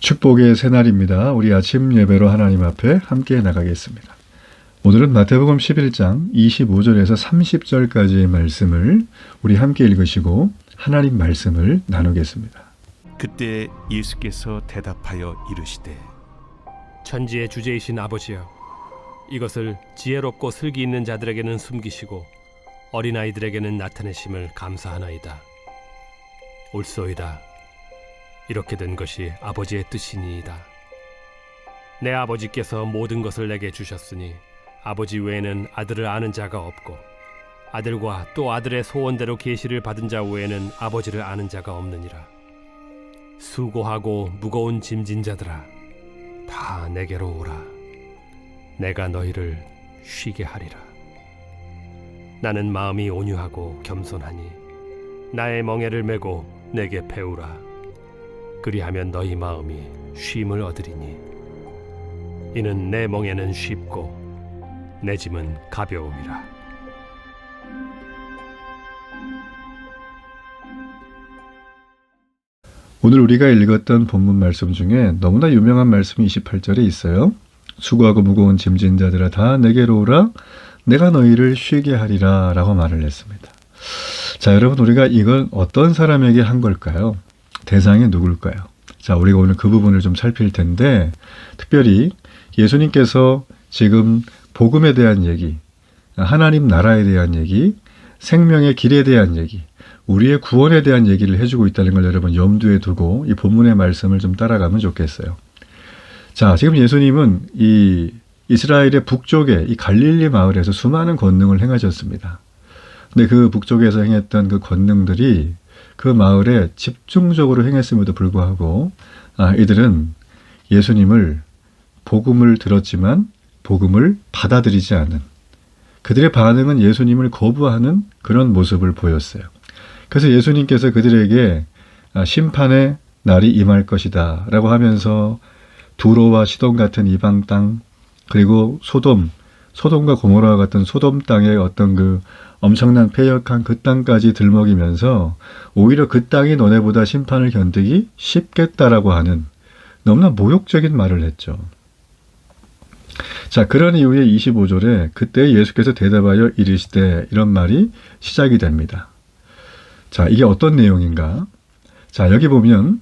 축복의 새날입니다. 우리 아침 예배로 하나님 앞에 함께 나가겠습니다. 오늘은 마태복음 11장 25절에서 30절까지의 말씀을 우리 함께 읽으시고 하나님 말씀을 나누겠습니다. 그때 예수께서 대답하여 이르시되 천지의 주제이신 아버지여, 이것을 지혜롭고 슬기 있는 자들에게는 숨기시고 어린아이들에게는 나타내심을 감사하나이다. 옳소이다. 이렇게 된 것이 아버지의 뜻이니이다. 내 아버지께서 모든 것을 내게 주셨으니 아버지 외에는 아들을 아는 자가 없고 아들과 또 아들의 소원대로 계시를 받은 자 외에는 아버지를 아는 자가 없느니라. 수고하고 무거운 짐진 자들아, 다 내게로 오라. 내가 너희를 쉬게 하리라. 나는 마음이 온유하고 겸손하니 나의 멍에를 메고 내게 배우라. 그리하면 너희 마음이 쉼을 얻으리니 이는 내 멍에는 쉽고 내 짐은 가벼움이라. 오늘 우리가 읽었던 본문 말씀 중에 너무나 유명한 말씀이 28절에 있어요. 수고하고 무거운 짐진 자들아 다 내게로 오라. 내가 너희를 쉬게 하리라 라고 말을 했습니다. 자, 여러분, 우리가 이걸 어떤 사람에게 한 걸까요? 대상이 누굴까요? 자, 우리가 오늘 그 부분을 좀 살필 텐데, 특별히 예수님께서 지금 복음에 대한 얘기, 하나님 나라에 대한 얘기, 생명의 길에 대한 얘기, 우리의 구원에 대한 얘기를 해주고 있다는 걸 여러분 염두에 두고 이 본문의 말씀을 좀 따라가면 좋겠어요. 자, 지금 예수님은 이 이스라엘의 북쪽에 이 갈릴리 마을에서 수많은 권능을 행하셨습니다. 근데 그 북쪽에서 행했던 그 권능들이 그 마을에 집중적으로 행했음에도 불구하고 이들은 예수님을 복음을 들었지만 복음을 받아들이지 않은, 그들의 반응은 예수님을 거부하는 그런 모습을 보였어요. 그래서 예수님께서 그들에게 심판의 날이 임할 것이다 라고 하면서 두로와 시돈 같은 이방 땅, 그리고 소돔과 고모라와 같은 소돔 땅의 어떤 그 엄청난 패역한 그 땅까지 들먹이면서 오히려 그 땅이 너네보다 심판을 견디기 쉽겠다라고 하는 너무나 모욕적인 말을 했죠. 자, 그런 이후에 25절에 그때 예수께서 대답하여 이르시되 이런 말이 시작이 됩니다. 자, 이게 어떤 내용인가? 자, 여기 보면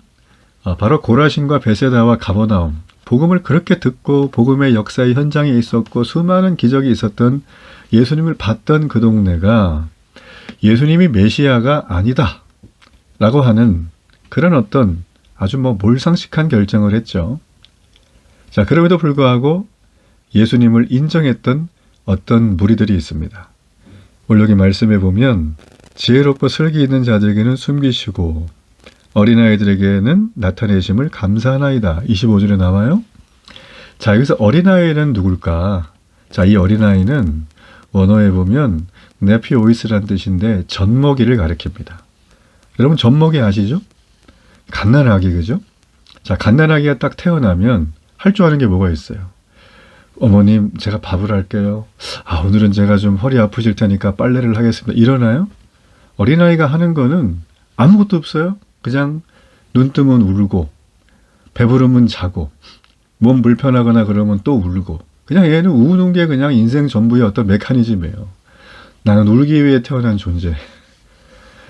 바로 고라신과 베세다와 가버나움, 복음을 그렇게 듣고 복음의 역사의 현장에 있었고 수많은 기적이 있었던 예수님을 봤던 그 동네가 예수님이 메시아가 아니다 라고 하는 그런 어떤 아주 몰상식한 결정을 했죠. 자, 그럼에도 불구하고 예수님을 인정했던 어떤 무리들이 있습니다. 오늘 여기 말씀해 보면 지혜롭고 슬기 있는 자들에게는 숨기시고 어린아이들에게는 나타내심을 감사하나이다. 25절에 나와요. 자, 여기서 어린아이는 누굴까? 자, 이 어린아이는 원어에 보면 네피오이스라는 뜻인데 젖먹이를 가리킵니다. 여러분, 젖먹이 아시죠? 갓난아기, 그죠? 자, 갓난아기가 딱 태어나면 할 줄 아는 게 뭐가 있어요? 어머님, 제가 밥을 할게요. 오늘은 제가 좀 허리 아프실 테니까 빨래를 하겠습니다. 이러나요? 어린아이가 하는 거는 아무것도 없어요. 그냥 눈 뜨면 울고, 배부르면 자고, 몸 불편하거나 그러면 또 울고, 그냥 얘는 우는 게 그냥 인생 전부의 어떤 메커니즘이에요. 나는 울기 위해 태어난 존재.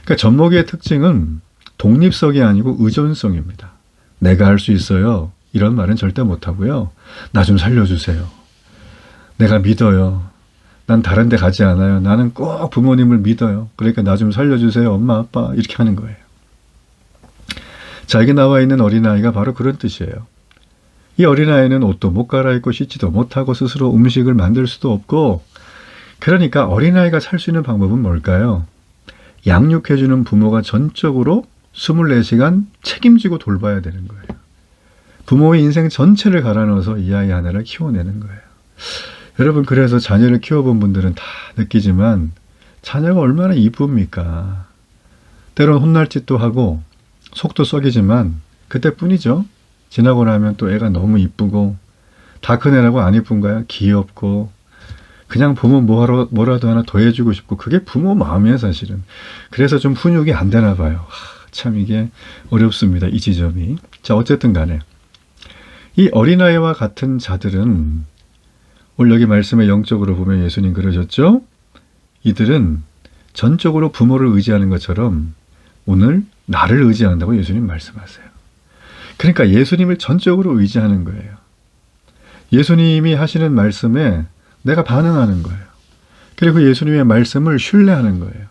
그러니까 젖먹이의 특징은 독립성이 아니고 의존성입니다. 내가 할 수 있어요. 이런 말은 절대 못하고요. 나 좀 살려주세요. 내가 믿어요. 난 다른 데 가지 않아요. 나는 꼭 부모님을 믿어요. 그러니까 나 좀 살려주세요. 엄마, 아빠. 이렇게 하는 거예요. 자, 여기 나와 있는 어린아이가 바로 그런 뜻이에요. 이 어린아이는 옷도 못 갈아입고 씻지도 못하고 스스로 음식을 만들 수도 없고, 그러니까 어린아이가 살 수 있는 방법은 뭘까요? 양육해주는 부모가 전적으로 24시간 책임지고 돌봐야 되는 거예요. 부모의 인생 전체를 갈아넣어서 이 아이 하나를 키워내는 거예요. 여러분, 그래서 자녀를 키워본 분들은 다 느끼지만 자녀가 얼마나 이쁩니까? 때론 혼날 짓도 하고 속도 썩이지만 그때뿐이죠. 지나고 나면 또 애가 너무 이쁘고, 다 큰 애라고 안 이쁜가요? 귀엽고, 그냥 보면 뭐라도 하나 더 해주고 싶고, 그게 부모 마음이에요, 사실은. 그래서 좀 훈육이 안 되나 봐요. 참 이게 어렵습니다, 이 지점이. 자, 어쨌든 간에 이 어린아이와 같은 자들은 오늘 여기 말씀에 영적으로 보면 예수님 그러셨죠? 이들은 전적으로 부모를 의지하는 것처럼 오늘 나를 의지한다고 예수님 말씀하세요. 그러니까 예수님을 전적으로 의지하는 거예요. 예수님이 하시는 말씀에 내가 반응하는 거예요. 그리고 예수님의 말씀을 신뢰하는 거예요.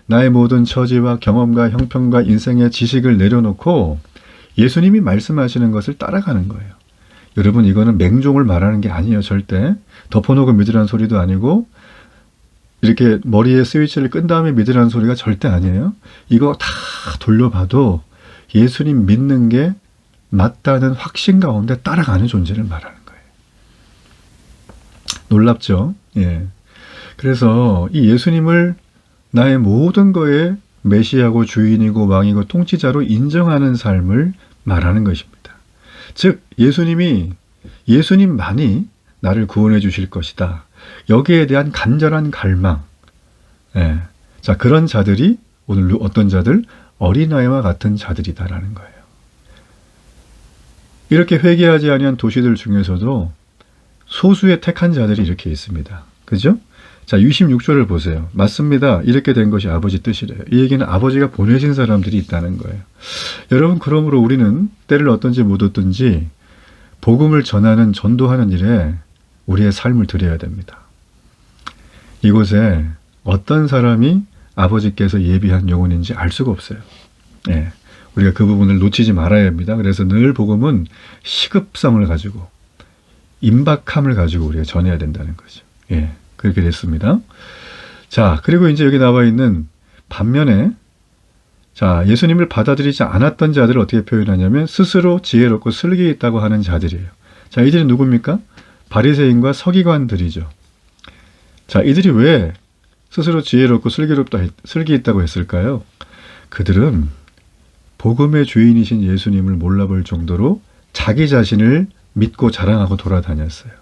나의 모든 처지와 경험과 형편과 인생의 지식을 내려놓고 예수님이 말씀하시는 것을 따라가는 거예요. 여러분, 이거는 맹종을 말하는 게 아니에요. 절대. 덮어놓고 믿으라는 소리도 아니고 이렇게 머리에 스위치를 끈 다음에 믿으라는 소리가 절대 아니에요. 이거 다 돌려봐도 예수님 믿는 게 맞다는 확신 가운데 따라가는 존재를 말하는 거예요. 놀랍죠? 예. 그래서 이 예수님을 나의 모든 거에 메시아고 주인이고 왕이고 통치자로 인정하는 삶을 말하는 것입니다. 즉 예수님만이 나를 구원해 주실 것이다. 여기에 대한 간절한 갈망. 예. 자, 그런 자들이 오늘 어떤 자들? 어린아이와 같은 자들이다라는 거예요. 이렇게 회개하지 아니한 도시들 중에서도 소수의 택한 자들이 이렇게 있습니다. 그죠? 자, 26절을 보세요. 맞습니다. 이렇게 된 것이 아버지 뜻이래요. 이 얘기는 아버지가 보내신 사람들이 있다는 거예요. 여러분, 그러므로 우리는 때를 어떤지 못 얻든지 복음을 전하는, 전도하는 일에 우리의 삶을 드려야 됩니다. 이곳에 어떤 사람이 아버지께서 예비한 영혼인지 알 수가 없어요. 예. 우리가 그 부분을 놓치지 말아야 합니다. 그래서 늘 복음은 시급성을 가지고, 임박함을 가지고 우리가 전해야 된다는 거죠. 예. 그렇게 됐습니다. 자, 그리고 이제 여기 나와 있는 반면에, 자, 예수님을 받아들이지 않았던 자들을 어떻게 표현하냐면 스스로 지혜롭고 슬기 있다고 하는 자들이에요. 자, 이들은 누굽니까? 바리새인과 서기관들이죠. 자, 이들이 왜 스스로 지혜롭고 슬기 있다고 했을까요? 그들은 복음의 주인이신 예수님을 몰라볼 정도로 자기 자신을 믿고 자랑하고 돌아다녔어요.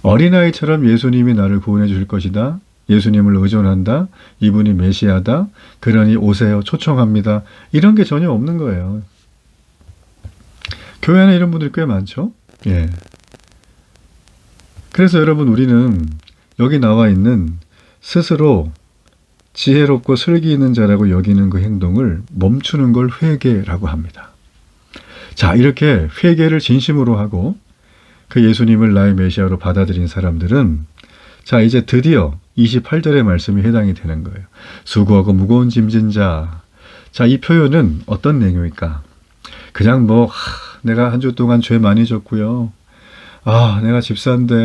어린아이처럼 예수님이 나를 구원해 줄 것이다. 예수님을 의존한다. 이분이 메시아다. 그러니 오세요. 초청합니다. 이런 게 전혀 없는 거예요. 교회 안에 이런 분들이 꽤 많죠? 예. 그래서 여러분, 우리는 여기 나와 있는 스스로 지혜롭고 슬기 있는 자라고 여기는 그 행동을 멈추는 걸 회개라고 합니다. 자, 이렇게 회개를 진심으로 하고 그 예수님을 나의 메시아로 받아들인 사람들은, 자, 이제 드디어 28절의 말씀이 해당이 되는 거예요. 수고하고 무거운 짐진 자. 자, 이 표현은 어떤 내용일까? 그냥 내가 한 주 동안 죄 많이 졌고요. 내가 집사인데,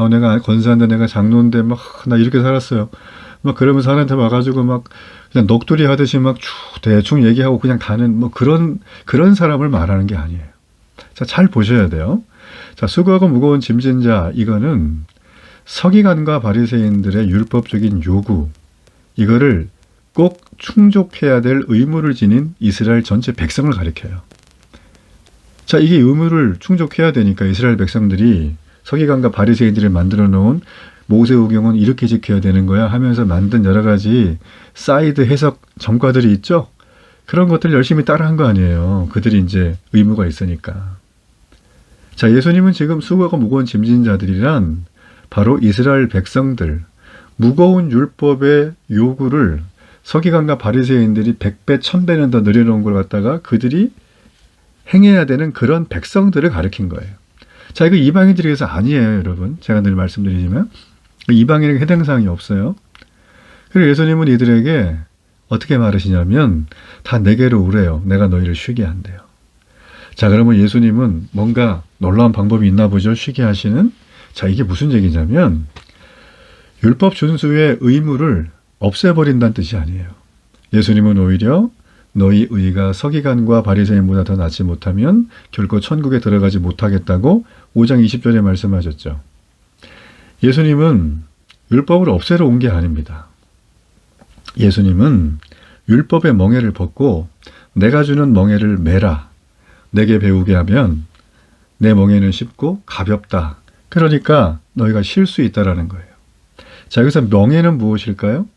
내가 권사인데, 내가 장로인데, 나 이렇게 살았어요. 그러면서 하나한테 와가지고 그냥 넋두리 하듯이 대충 얘기하고 그냥 가는, 그런 사람을 말하는 게 아니에요. 자, 잘 보셔야 돼요. 자, 수고하고 무거운 짐진 자, 이거는 서기관과 바리새인들의 율법적인 요구, 이거를 꼭 충족해야 될 의무를 지닌 이스라엘 전체 백성을 가리켜요. 자, 이게 의무를 충족해야 되니까 이스라엘 백성들이 서기관과 바리새인들이 만들어 놓은 모세오경은 이렇게 지켜야 되는 거야 하면서 만든 여러 가지 사이드 해석 전과들이 있죠? 그런 것들 열심히 따라한 거 아니에요. 그들이 이제 의무가 있으니까. 자, 예수님은 지금 수고하고 무거운 짐진 자들이란 바로 이스라엘 백성들, 무거운 율법의 요구를 서기관과 바리새인들이 100배, 1000배는 더 늘려놓은 걸 갖다가 그들이 행해야 되는 그런 백성들을 가리킨 거예요. 자, 이거 이방인들이 해서 아니에요, 여러분. 제가 늘 말씀드리지만 이방인에게 해당 사항이 없어요. 그리고 예수님은 이들에게 어떻게 말하시냐면 다 내게로 오래요. 내가 너희를 쉬게 한대요. 자, 그러면 예수님은 뭔가 놀라운 방법이 있나 보죠. 쉬게 하시는. 자, 이게 무슨 얘기냐면 율법 준수의 의무를 없애버린다는 뜻이 아니에요. 예수님은 오히려 너희 의가 서기관과 바리새인보다 더 낫지 못하면 결코 천국에 들어가지 못하겠다고 5장 20절에 말씀하셨죠. 예수님은 율법을 없애러 온 게 아닙니다. 예수님은 율법의 멍에를 벗고 내가 주는 멍에를 매라. 내게 배우게 하면 내 멍에는 쉽고 가볍다. 그러니까 너희가 쉴 수 있다라는 거예요. 자, 여기서 멍에는 무엇일까요?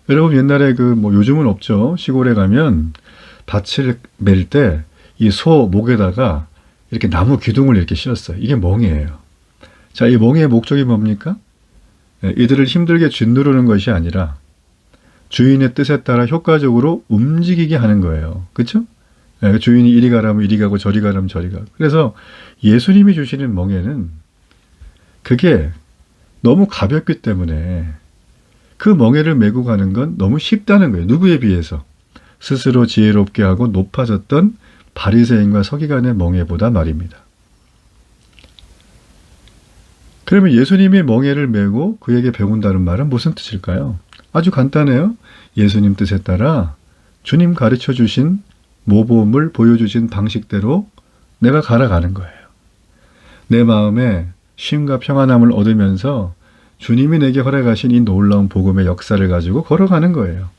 여러분, 옛날에 요즘은 없죠. 시골에 가면 밭을 멜 때 이 소 목에다가 이렇게 나무 기둥을 이렇게 씌웠어요. 이게 멍에예요. 자, 이 멍에의 목적이 뭡니까? 이들을 힘들게 짓누르는 것이 아니라 주인의 뜻에 따라 효과적으로 움직이게 하는 거예요. 그렇죠? 주인이 이리 가라면 이리 가고 저리 가라면 저리 가고. 그래서 예수님이 주시는 멍에는 그게 너무 가볍기 때문에 그 멍에를 메고 가는 건 너무 쉽다는 거예요. 누구에 비해서? 스스로 지혜롭게 하고 높아졌던 바리새인과 서기관의 멍에보다 말입니다. 그러면 예수님이 멍에를 메고 그에게 배운다는 말은 무슨 뜻일까요? 아주 간단해요. 예수님 뜻에 따라 주님 가르쳐 주신 모범을 보여주신 방식대로 내가 갈아가는 거예요. 내 마음에 쉼과 평안함을 얻으면서 주님이 내게 허락하신 이 놀라운 복음의 역사를 가지고 걸어가는 거예요.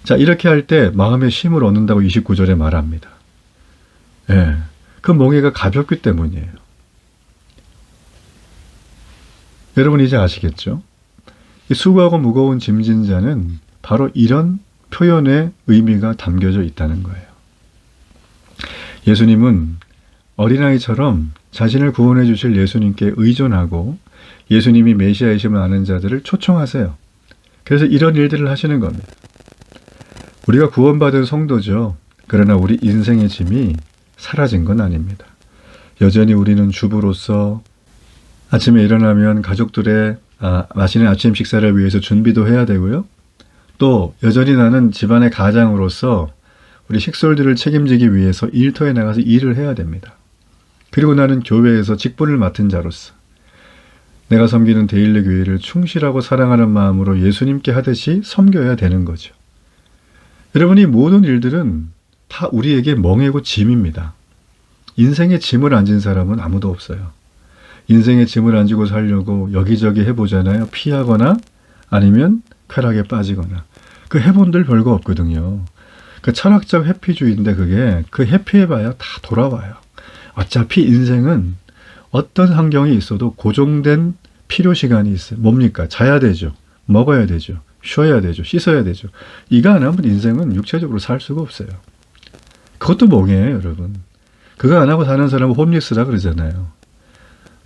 자, 이렇게 할 때 마음의 쉼을 얻는다고 29절에 말합니다. 그 멍에가 가볍기 때문이에요. 여러분 이제 아시겠죠? 이 수고하고 무거운 짐진 자는 바로 이런 표현의 의미가 담겨져 있다는 거예요. 예수님은 어린아이처럼 자신을 구원해 주실 예수님께 의존하고 예수님이 메시아이심을 아는 자들을 초청하세요. 그래서 이런 일들을 하시는 겁니다. 우리가 구원받은 성도죠. 그러나 우리 인생의 짐이 사라진 건 아닙니다. 여전히 우리는 주부로서 아침에 일어나면 가족들의 맛있는 아침 식사를 위해서 준비도 해야 되고요. 또 여전히 나는 집안의 가장으로서 우리 식솔들을 책임지기 위해서 일터에 나가서 일을 해야 됩니다. 그리고 나는 교회에서 직분을 맡은 자로서 내가 섬기는 데일리 교회를 충실하고 사랑하는 마음으로 예수님께 하듯이 섬겨야 되는 거죠. 여러분, 이 모든 일들은 다 우리에게 멍해고 짐입니다. 인생의 짐을 안 진 사람은 아무도 없어요. 인생의 짐을 안 지고 살려고 여기저기 해보잖아요. 피하거나 아니면 쾌락에 빠지거나. 그 해본들 별거 없거든요. 그 철학적 회피주의인데 그게 그 회피해봐야 다 돌아와요. 어차피 인생은 어떤 환경이 있어도 고정된 필요 시간이 있어요. 뭡니까? 자야 되죠. 먹어야 되죠. 쉬어야 되죠. 씻어야 되죠. 이거 안 하면 인생은 육체적으로 살 수가 없어요. 그것도 멍해요, 여러분. 그거 안 하고 사는 사람은 홈리스라 그러잖아요.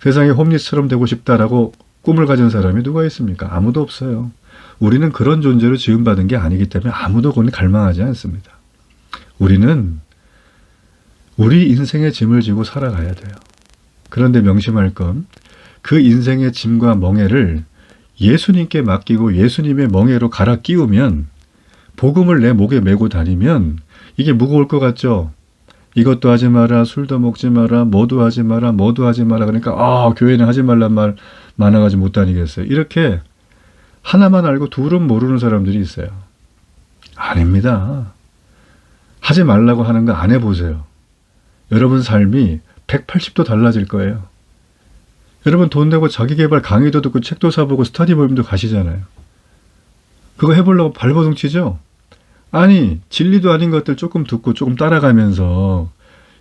세상에 홈리스처럼 되고 싶다라고 꿈을 가진 사람이 누가 있습니까? 아무도 없어요. 우리는 그런 존재로 지음받은 게 아니기 때문에 아무도 그건 갈망하지 않습니다. 우리는 우리 인생의 짐을 지고 살아가야 돼요. 그런데 명심할 건 그 인생의 짐과 멍에를 예수님께 맡기고 예수님의 멍에로 갈아 끼우면 복음을 내 목에 메고 다니면 이게 무거울 것 같죠? 이것도 하지 마라, 술도 먹지 마라, 뭐도 하지 마라, 뭐도 하지 마라. 그러니까 교회는 하지 말란 말 많아가지고 못 다니겠어요. 이렇게 하나만 알고 둘은 모르는 사람들이 있어요. 아닙니다. 하지 말라고 하는 거 안 해보세요. 여러분 삶이 180도 달라질 거예요. 여러분 돈 내고 자기계발 강의도 듣고 책도 사보고 스터디 모임도 가시잖아요. 그거 해보려고 발버둥 치죠? 아니, 진리도 아닌 것들 조금 듣고 조금 따라가면서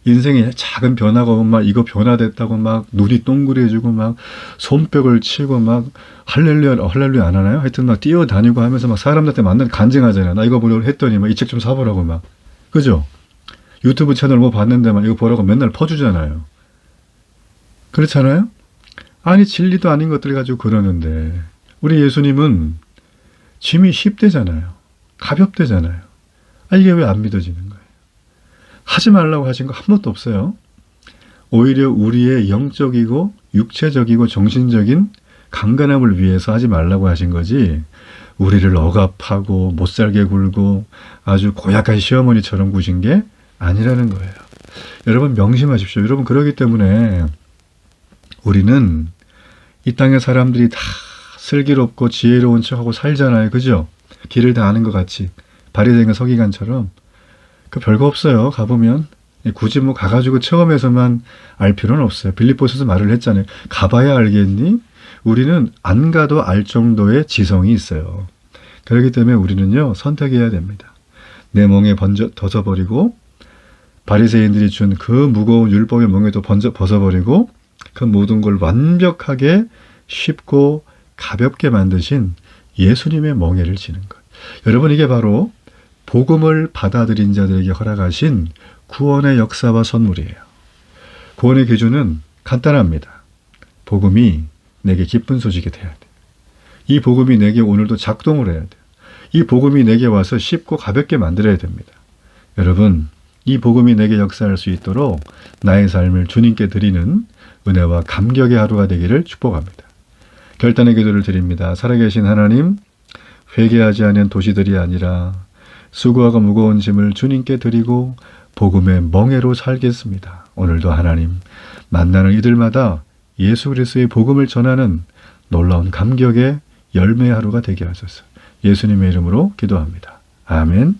인생에 작은 변화가 오면 막 이거 변화됐다고 막 눈이 동그래지고 막 손뼉을 치고 막 할렐루야, 할렐루야 안 하나요? 하여튼 막 뛰어다니고 하면서 막 사람들한테 만나면 간증하잖아요. 나 이거 보려고 했더니 막 이 책 좀 사보라고 막. 그죠? 유튜브 채널 뭐 봤는데 막 이거 보라고 맨날 퍼주잖아요. 그렇잖아요? 아니, 진리도 아닌 것들 가지고 그러는데 우리 예수님은 짐이 쉽대잖아요. 가볍대잖아요. 이게 왜 안 믿어지는 거예요? 하지 말라고 하신 거 한 번도 없어요. 오히려 우리의 영적이고 육체적이고 정신적인 강건함을 위해서 하지 말라고 하신 거지 우리를 억압하고 못살게 굴고 아주 고약한 시어머니처럼 구신 게 아니라는 거예요. 여러분 명심하십시오. 여러분 그러기 때문에 우리는 이 땅의 사람들이 다 슬기롭고 지혜로운 척하고 살잖아요. 그죠? 길을 다 아는 것 같이. 바리새인과 서기관처럼. 그 별거 없어요. 가보면. 굳이 뭐 가가지고 처음에서만 알 필요는 없어요. 빌립보서도 말을 했잖아요. 가봐야 알겠니? 우리는 안 가도 알 정도의 지성이 있어요. 그렇기 때문에 우리는요. 선택해야 됩니다. 내 멍에 벗어버리고 바리새인들이 준 그 무거운 율법의 멍에도 벗어버리고 그 모든 걸 완벽하게 쉽고 가볍게 만드신 예수님의 멍에를 지는 것. 여러분 이게 바로 복음을 받아들인 자들에게 허락하신 구원의 역사와 선물이에요. 구원의 기준은 간단합니다. 복음이 내게 기쁜 소식이 돼야 돼. 이 복음이 내게 오늘도 작동을 해야 돼. 이 복음이 내게 와서 쉽고 가볍게 만들어야 됩니다. 여러분, 이 복음이 내게 역사할 수 있도록 나의 삶을 주님께 드리는 은혜와 감격의 하루가 되기를 축복합니다. 결단의 기도를 드립니다. 살아계신 하나님, 회개하지 않은 도시들이 아니라 수고하고 무거운 짐을 주님께 드리고 복음의 멍에로 살겠습니다. 오늘도 하나님, 만나는 이들마다 예수 그리스도의 복음을 전하는 놀라운 감격의 열매의 하루가 되게 하소서. 예수님의 이름으로 기도합니다. 아멘.